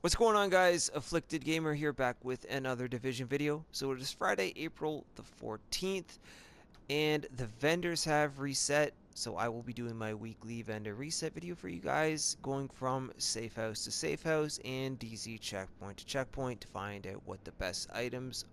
What's going on, guys? Afflicted Gamer here, back with another Division video. So it is Friday, April the 14th, and the vendors have reset. So I will be doing my weekly vendor reset video for you guys, going from Safehouse to Safehouse and DZ checkpoint to checkpoint to find out what the best items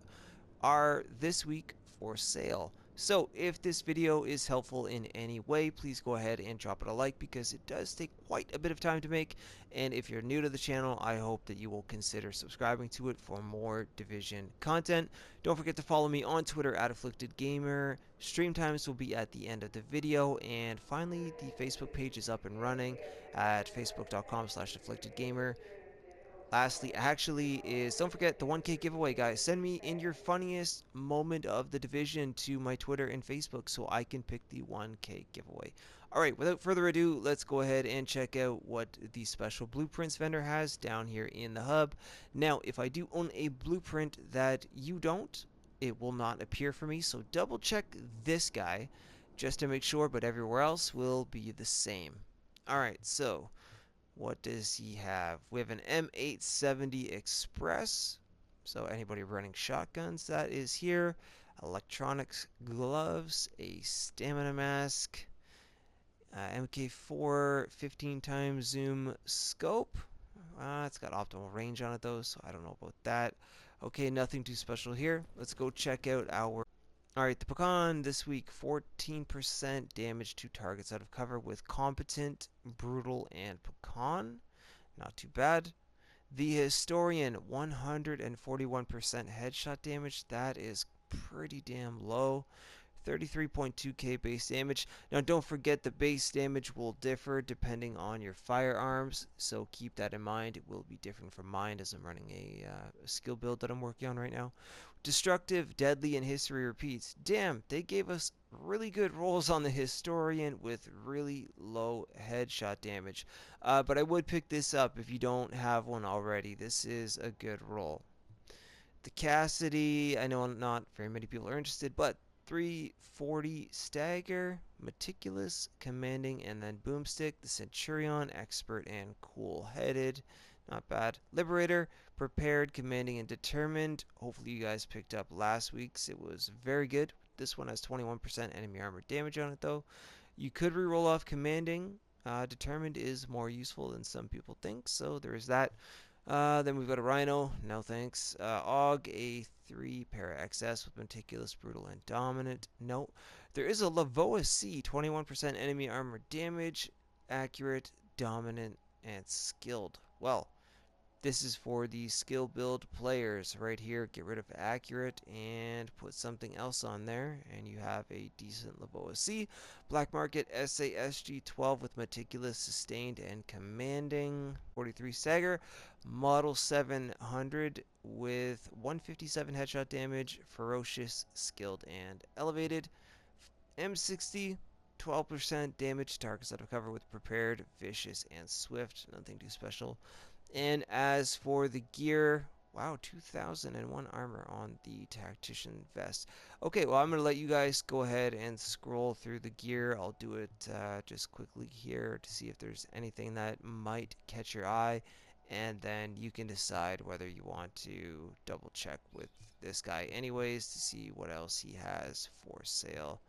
are this week for sale. So if this video is helpful in any way, please go ahead and drop it a like, because it does take quite a bit of time to make. And if you're new to the channel, I hope that you will consider subscribing to it for more Division content. Don't forget to follow me on Twitter at AfflictedGamer. Stream times will be at the end of the video. And finally, the Facebook page is up and running at facebook.com/AfflictedGamer. Lastly, actually, is don't forget the 1K giveaway, guys. Send me in your funniest moment of the Division to my Twitter and Facebook so I can pick the 1K giveaway. Alright, without further ado, let's go ahead and check out what the special blueprints vendor has down here in the hub. Now, if I do own a blueprint that you don't, it will not appear for me, so double check this guy just to make sure, but everywhere else will be the same. Alright, so what does he have? We have an M870 Express. So anybody running shotguns, that is here. Electronics gloves, a stamina mask, MK4 15 times zoom scope. It's got optimal range on it though, so I don't know about that. Okay, nothing too special here. Let's go check out our... Alright, the Pecan this week, 14% damage to targets out of cover with Competent, Brutal, and Pecan. Not too bad. The Historian, 141% headshot damage. That is pretty damn low. 33.2k base damage. Now don't forget the base damage will differ depending on your firearms, so keep that in mind. It will be different from mine as I'm running a skill build that I'm working on right now. Destructive, Deadly, and History repeats. Damn, they gave us really good rolls on the Historian with really low headshot damage. But I would pick this up if you don't have one already. This is a good roll. The Cassidy, I know not very many people are interested, but 340 Stagger, Meticulous, Commanding, and then Boomstick. The Centurion, Expert, and Cool-Headed. Not bad. Liberator, Prepared, Commanding, and Determined. Hopefully you guys picked up last week's. It was very good. This one has 21% enemy armor damage on it, though. You could re-roll off Commanding. Determined is more useful than some people think, so there is that. Then we've got a Rhino, no thanks. Og, A3, Para XS with Meticulous, Brutal, and Dominant. No. There is a Lavoa C, 21% enemy armor damage, Accurate, Dominant, and Skilled. Well, this is for the skill build players right here. Get rid of Accurate and put something else on there, and you have a decent Lavoa C. Black Market SASG 12 with Meticulous, Sustained, and Commanding. 43 Stagger. Model 700 with 157 headshot damage, Ferocious, Skilled, and Elevated. M60. 12% damage, targets out of cover with Prepared, Vicious, and Swift. Nothing too special. And as for the gear, wow, 2001 armor on the tactician vest. Okay, well, I'm going to let you guys go ahead and scroll through the gear. I'll do it just quickly here to see if there's anything that might catch your eye. And then you can decide whether you want to double check with this guy anyways to see what else he has for sale.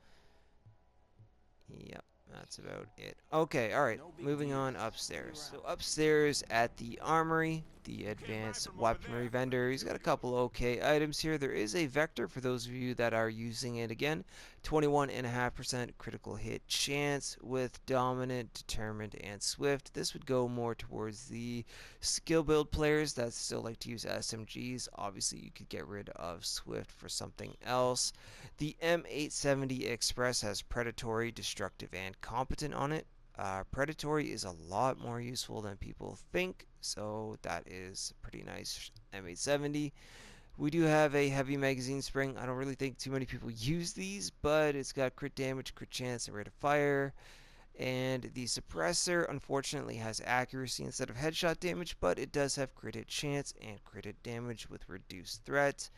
Yep. That's about it. Okay, alright, moving on upstairs. So upstairs at the Armory, the advanced weaponry vendor, he's got a couple okay items here. There is a Vector for those of you that are using it again. 21.5% critical hit chance with Dominant, Determined, and Swift. This would go more towards the skill build players that still like to use SMGs. Obviously, you could get rid of Swift for something else. The M870 Express has Predatory, Destructive, and Competent on it. Predatory is a lot more useful than people think, so that is pretty nice M870. We do have a heavy magazine spring. I don't really think too many people use these, but it's got crit damage, crit chance, and rate of fire. And the suppressor unfortunately has accuracy instead of headshot damage, but it does have crit hit chance and crit hit damage with reduced threat.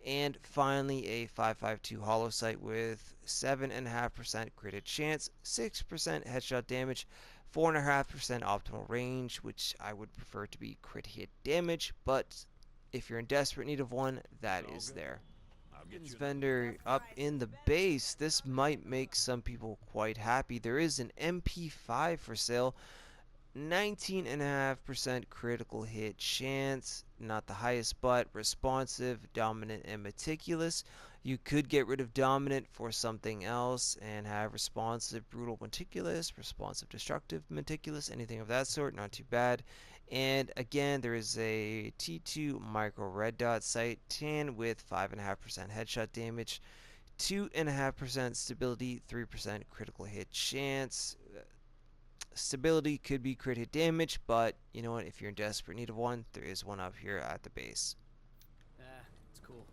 And finally, a 5.52 hollow sight with 7.5% crit hit chance, 6% headshot damage, 4.5% optimal range, which I would prefer to be crit hit damage, but if you're in desperate need of one, that is there. Vendor up in the base. This might make some people quite happy. There is an MP5 for sale. 19.5% critical hit chance, not the highest, but responsive, dominant, and meticulous. You could get rid of dominant for something else and have responsive, brutal, meticulous, responsive, destructive, meticulous, anything of that sort, not too bad. And again, there is a T2 micro red dot sight, 10 with 5.5% headshot damage, 2.5% stability, 3% critical hit chance. Stability could be crit hit damage, but you know what? If you're in desperate need of one, there is one up here at the base. It's cool.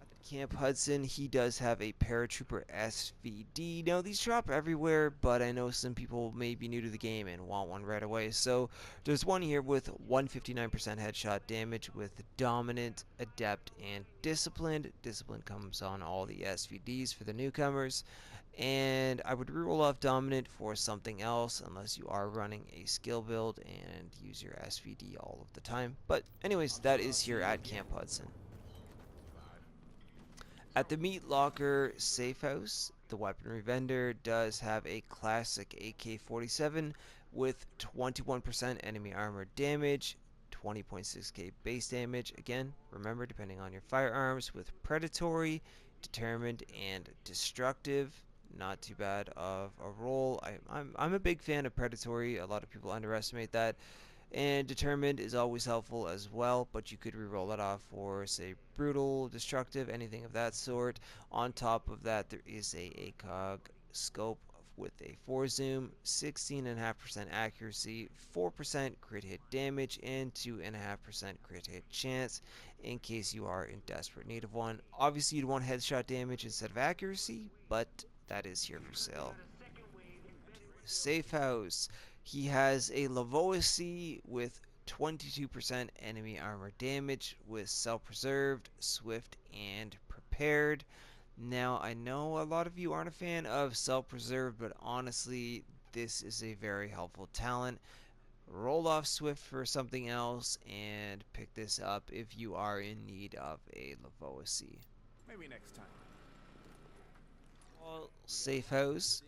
At Camp Hudson, he does have a Paratrooper SVD. Now, these drop everywhere, but I know some people may be new to the game and want one right away. So, there's one here with 159% headshot damage with Dominant, Adept, and Disciplined. Disciplined comes on all the SVDs for the newcomers. And I would reroll off Dominant for something else unless you are running a skill build and use your SVD all of the time. But anyways, that is here at Camp Hudson. At the Meat Locker Safehouse, the weaponry vendor does have a classic AK-47 with 21% enemy armor damage, 20.6k base damage. Again, remember, depending on your firearms, with predatory, determined, and destructive. Not too bad of a roll. I'm a big fan of predatory. A lot of people underestimate that. And determined is always helpful as well, but you could reroll that off for, say, brutal, destructive, anything of that sort. On top of that, there is a ACOG scope with a 4 zoom, 16.5% accuracy, 4% crit hit damage, and 2.5% crit hit chance in case you are in desperate need of one. Obviously, you'd want headshot damage instead of accuracy, but that is here for sale. Safehouse. He has a Lavoisi with 22% enemy armor damage with self-preserved, swift, and prepared. Now, I know a lot of you aren't a fan of self-preserved, but honestly, this is a very helpful talent. Roll off swift for something else and pick this up if you are in need of a Lavoisi. Maybe next time. Safehouse.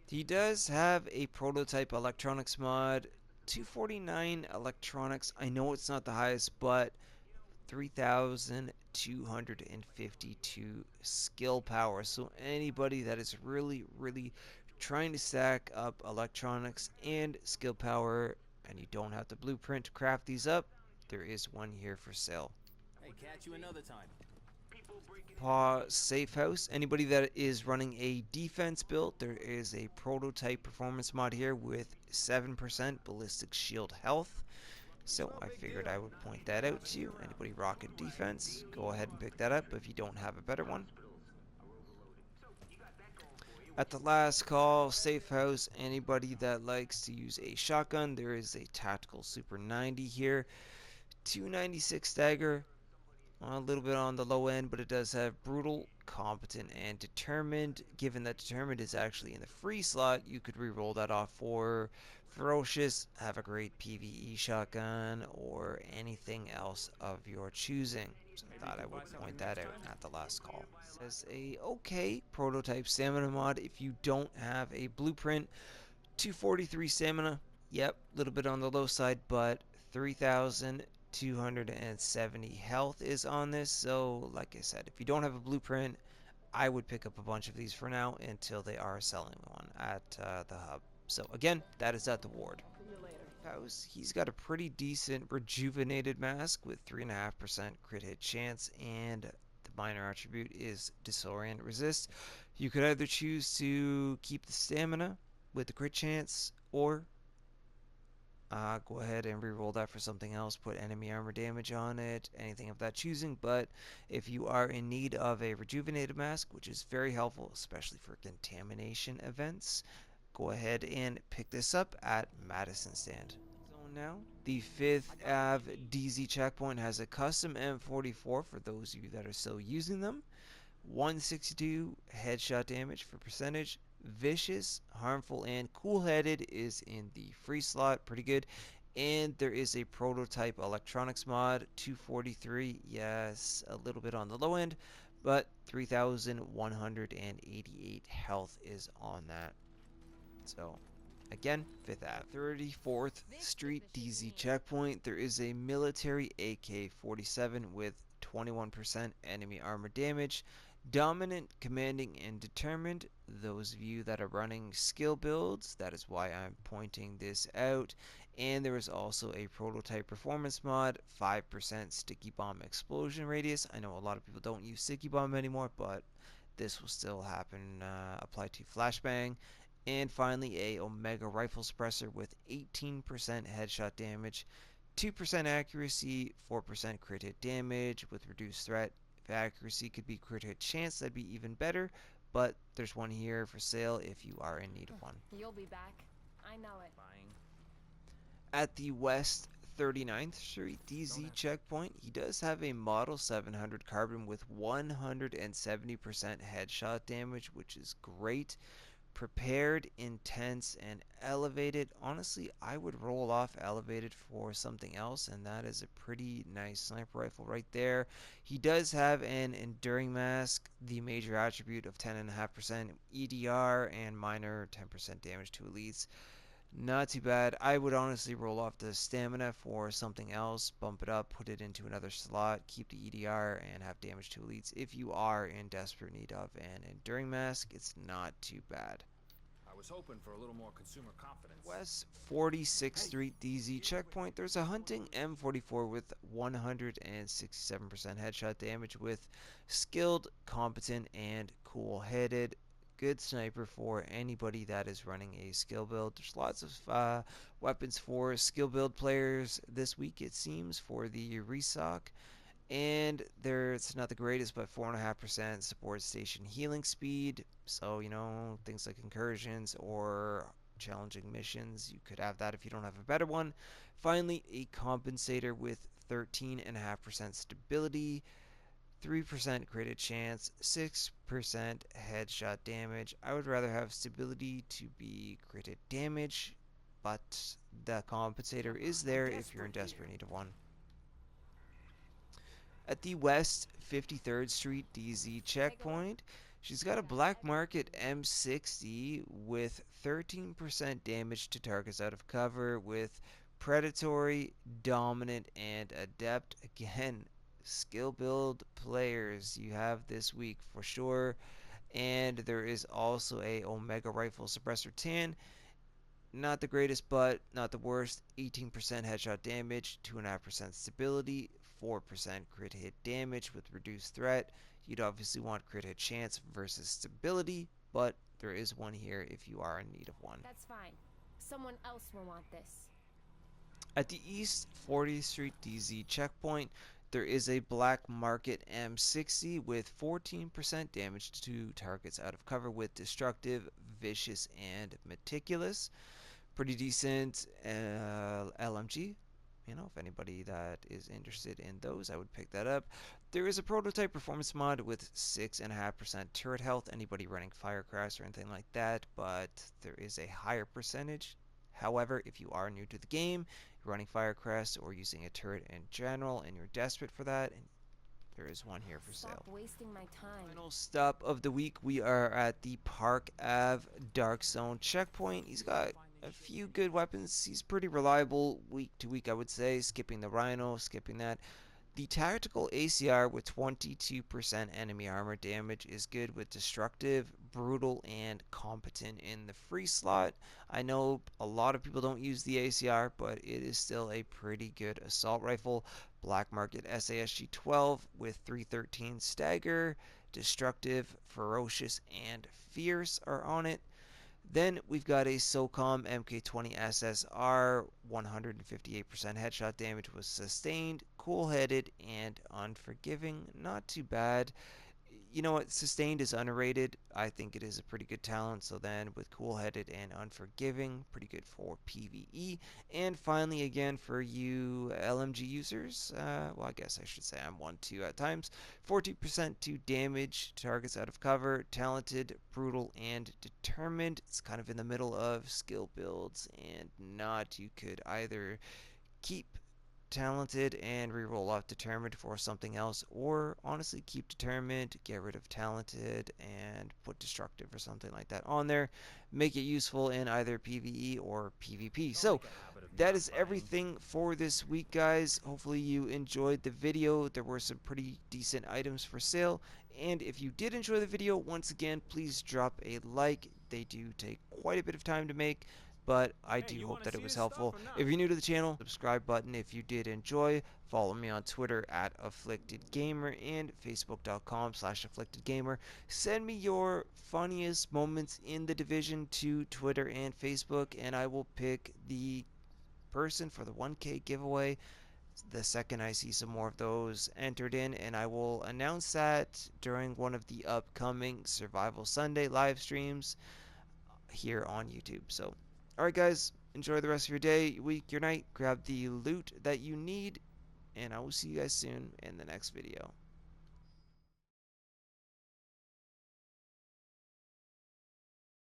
He does have a prototype electronics mod, 249 electronics. I know it's not the highest, but 3,252 skill power. So anybody that is really trying to stack up electronics and skill power, and you don't have the blueprint to craft these up, there is one here for sale. Hey, catch you another time. Safehouse. Anybody that is running a defense build, there is a prototype performance mod here with 7% ballistic shield health. So I figured I would point that out to you. Anybody rocking defense, go ahead and pick that up if you don't have a better one. At the last call, Safehouse. Anybody that likes to use a shotgun, there is a tactical Super 90 here. 296 stagger, a little bit on the low end, but it does have brutal, competent, and determined. Given that determined is actually in the free slot, you could re-roll that off for ferocious, have a great PvE shotgun, or anything else of your choosing. So I thought I would point that out at the last call. It says a okay prototype stamina mod if you don't have a blueprint. 243 stamina, yep, a little bit on the low side, but 3,270 health is on this. So like I said, if you don't have a blueprint, I would pick up a bunch of these for now until they are selling one at the hub. So again, that is at the ward. House, he's got a pretty decent rejuvenated mask with 3.5% crit hit chance, and the minor attribute is disorient resist. You could either choose to keep the stamina with the crit chance, or go ahead and reroll that for something else, put enemy armor damage on it, anything of that choosing. But if you are in need of a rejuvenated mask, which is very helpful, especially for contamination events, go ahead and pick this up at Madison Stand. Now, the 5th Ave DZ checkpoint has a custom M44 for those of you that are still using them. 162 headshot damage for percentage. Vicious, harmful, and cool-headed is in the free slot. Pretty good. And there is a prototype electronics mod, 243. Yes, a little bit on the low end, but 3,188 health is on that. So, again, 5th Ave. 34th Street DZ checkpoint. There is a military AK-47 with 21% enemy armor damage. Dominant, commanding, and determined. Those of you that are running skill builds, that is why I'm pointing this out. And there is also a prototype performance mod, 5% sticky bomb explosion radius. I know a lot of people don't use sticky bomb anymore, but this will still happen, apply to flashbang. And finally, a Omega rifle suppressor with 18% headshot damage, 2% accuracy, 4% crit hit damage with reduced threat. If accuracy could be crit hit chance, that'd be even better. But there's one here for sale if you are in need of one. You'll be back. I know it. Buying. At the West 39th Street DZ checkpoint, he does have a Model 700 carbon with 170% headshot damage, which is great. Prepared, intense, and elevated. Honestly, I would roll off elevated for something else, and that is a pretty nice sniper rifle right there. He does have an enduring mask, the major attribute of 10.5% EDR and minor 10% damage to elites. Not too bad. I would honestly roll off the stamina for something else, bump it up, put it into another slot, keep the EDR, and have damage to elites. If you are in desperate need of an enduring mask, it's not too bad. I was hoping for a little more consumer confidence. West 46th Street DZ checkpoint. There's a hunting M44 with 167% headshot damage with skilled, competent, and cool-headed. Good sniper for anybody that is running a skill build. There's lots of weapons for skill build players this week, it seems, for the restock. And it's not the greatest, but 4.5% support station healing speed. So, things like incursions or challenging missions, you could have that if you don't have a better one. Finally, a compensator with 13.5% stability, 3% crit chance, 6% headshot damage. I would rather have stability to be crit damage, but the compensator is there if you're in desperate need of one. At the West 53rd Street DZ checkpoint, she's got a black market M60 with 13% damage to targets out of cover with predatory, dominant, and adept. Again, skill build players you have this week for sure. And there is also a Omega rifle suppressor 10. Not the greatest, but not the worst. 18% headshot damage, 2.5% stability, 4% crit hit damage with reduced threat. You'd obviously want crit hit chance versus stability, but there is one here if you are in need of one. That's fine. Someone else will want this. At the East 40th Street DZ checkpoint, there is a black market M60 with 14% damage to targets out of cover with destructive, vicious, and meticulous. Pretty decent LMG. If anybody that is interested in those, I would pick that up. There is a prototype performance mod with 6.5% turret health. Anybody running Firecrest or anything like that, but there is a higher percentage. However, if you are new to the game, you're running Firecrest or using a turret in general, and you're desperate for that, and there is one here for sale. Stop wasting my time. Final stop of the week, we are at the Park Ave Dark Zone checkpoint. He's got a few good weapons. He's pretty reliable week to week, I would say. Skipping the Rhino, skipping that. The tactical ACR with 22% enemy armor damage is good with destructive, brutal, and competent in the free slot. I know a lot of people don't use the ACR, but it is still a pretty good assault rifle. Black market SASG 12 with 313 stagger, destructive, ferocious, and fierce are on it. Then we've got a SOCOM MK20 SSR, 158% headshot damage was sustained, cool-headed, and unforgiving. Not too bad. you know what? Sustained is underrated. I think it is a pretty good talent. So then with Cool Headed and Unforgiving, pretty good for PvE. And finally, again, for you LMG users, well, I guess I should say I'm one too at times. 40% to damage targets out of cover, talented, brutal, and determined. It's kind of in the middle of skill builds and not. You could either keep talented and reroll off determined for something else, or honestly keep determined, get rid of talented, and put destructive or something like that on there. Make it useful in either PvE or PvP. So that is everything for this week, guys. Hopefully you enjoyed the video. There were some pretty decent items for sale, and if you did enjoy the video, once again, please drop a like. They do take quite a bit of time to make, but I do hope that it was helpful. If you're new to the channel, subscribe button. If you did enjoy, follow me on Twitter at AfflictedGamer and Facebook.com/AfflictedGamer. Send me your funniest moments in the Division to Twitter and Facebook, and I will pick the person for the 1K giveaway the second I see some more of those entered in, and I will announce that during one of the upcoming Survival Sunday live streams here on YouTube. So, alright, guys, enjoy the rest of your day, your week, your night. Grab the loot that you need, and I will see you guys soon in the next video.